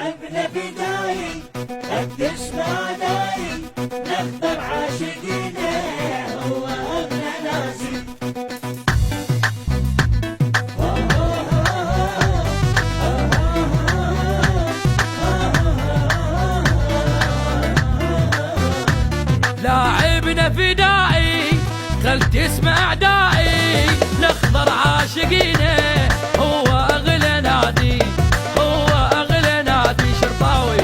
ابن فداي قدس معناي نختار عاشقينه هو ابن ناسي. لاعبنا فدائي خل تسمع داعي نخضر عاشقينه هو اغلى نادي هو اغلى نادي شرطاوي.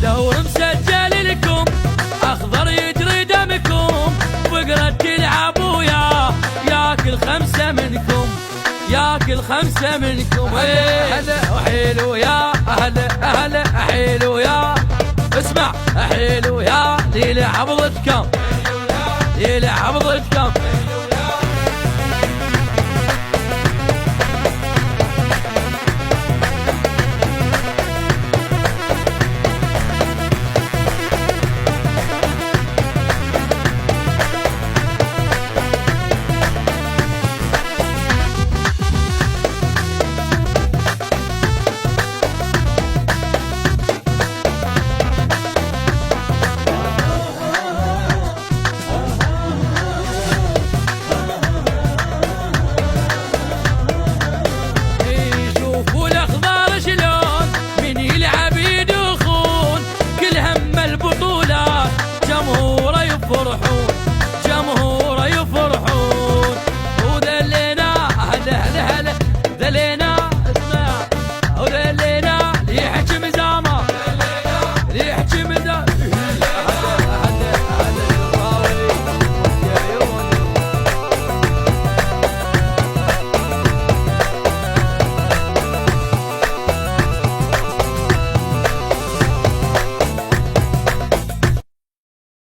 دور مسجل لكم اخضر يجري دمكم فقرة تلعب وياه ياكل خمسة منكم ياكل خمسة منكم. هلا وحيلو يا هلا حيلو يا اسمع حيلو يا ليلة ضدكم ليلة ضدكم